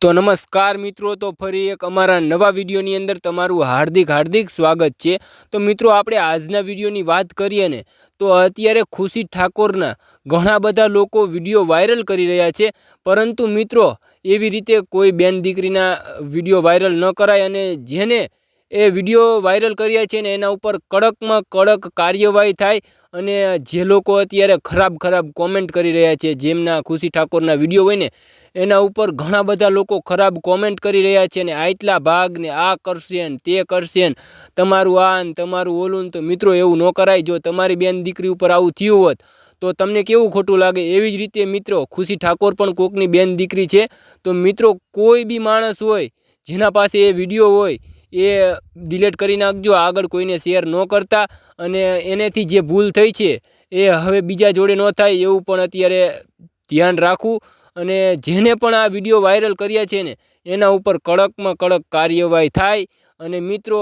તો નમસ્કાર મિત્રો, તો ફરી એક અમારા નવા વિડીયોની અંદર તમારું હાર્દિક સ્વાગત છે। તો મિત્રો આપણે આજના વિડીયોની વાત કરીએ ને તો અત્યારે ખુશી ઠાકોરના ઘણા બધા લોકો વિડીયો વાયરલ કરી રહ્યા છે, પરંતુ મિત્રો એવી રીતે કોઈ બેન દીકરીના વિડીયો વાયરલ ન કરાય અને જેને એ વિડીયો વાયરલ કર્યા છે ને એના ઉપર કડકમાં કડક કાર્યવાહી થાય। અને જે લોકો અત્યારે ખરાબ કોમેન્ટ કરી રહ્યા છે, જેમના ખુશી ઠાકોરના વિડીયો હોય ને એના ઉપર ઘણા બધા લોકો ખરાબ કોમેન્ટ કરી રહ્યા છે ને આટલા ભાગ ને આ કરશે ને તે કરશે ને તમારું આ ને તમારું ઓલું। તો મિત્રો એવું ન કરાય। જો તમારી બેન દીકરી ઉપર આવું થયું હોત તો તમને કેવું ખોટું લાગે। એવી જ રીતે મિત્રો ખુશી ઠાકોર પણ કોકની બેન દીકરી છે। તો મિત્રો કોઈ બી માણસ હોય જેના પાસે એ વિડીયો હોય એ ડિલીટ કરી નાખજો, આગળ કોઈને શેર ન કરતા। અને એનેથી જે ભૂલ થઈ છે એ હવે બીજા જોડે ન થાય એવું પણ અત્યારે ધ્યાન રાખવું। અને જેને પણ આ વિડીયો વાયરલ કર્યા છે ને એના ઉપર કડકમાં કડક કાર્યવાહી થાય। અને મિત્રો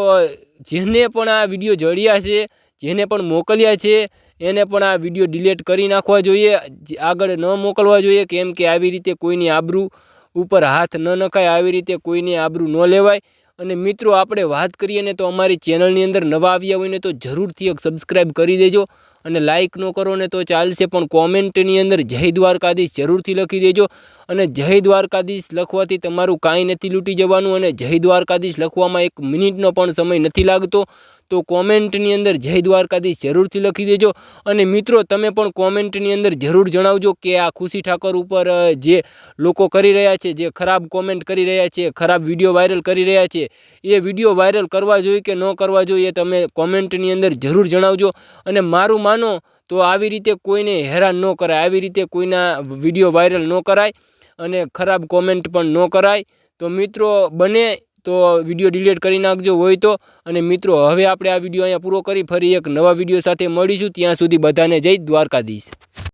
જેને પણ આ વિડીયો જડ્યા છે, જેને પણ મોકલ્યા છે એને પણ આ વિડીયો ડિલીટ કરી નાખવા જોઈએ, આગળ ન મોકલવા જોઈએ। કેમ કે આવી રીતે કોઈની આબરૂ ઉપર હાથ ન નખાય, આવી રીતે કોઈની આબરૂ ન લેવાય। અને મિત્રો આપણે વાત કરીએ ને તો અમારી ચેનલની અંદર નવા આવ્યા હોય ને તો જરૂરથી એક સબસ્ક્રાઈબ કરી દેજો। અને લાઇક ન કરો ને તો ચાલશે, પણ કોમેન્ટની અંદર જય દ્વારકાધીશ જરૂરથી લખી દેજો। અને જય દ્વારકાધીશ લખવાથી તમારું કાંઈ નથી લૂંટી જવાનું, અને જય દ્વારકાધીશ લખવામાં 1 મિનિટનો પણ સમય નથી લાગતો। તો કોમેન્ટની અંદર જય દ્વારકાધીશ જરૂરથી લખી દેજો। અને મિત્રો તમે પણ કોમેન્ટની અંદર જરૂર જણાવજો કે આ ખુશી ઠાકોર ઉપર જે લોકો કરી રહ્યા છે, જે ખરાબ કોમેન્ટ કરી રહ્યા છે, ખરાબ વિડીયો વાયરલ કરી રહ્યા છે, એ વિડીયો વાયરલ કરવા જોઈએ કે ન કરવા જોઈએ, તમે કોમેન્ટની અંદર જરૂર જણાવજો। અને મારું માનો તો આવી રીતે કોઈને હેરાન ન કરાય, આવી રીતે કોઈના વિડીયો વાયરલ ન કરાય અને ખરાબ કોમેન્ટ પણ ન કરાય। તો મિત્રો બને તો વિડીયો ડિલીટ કરી નાખજો હોય તો। અને મિત્રો હવે આપણે આ વિડીયો અહીંયા પૂરો કરી ફરી એક નવા વિડીયો સાથે મળીશું, ત્યાં સુધી બધાને જય દ્વારકાધીશ।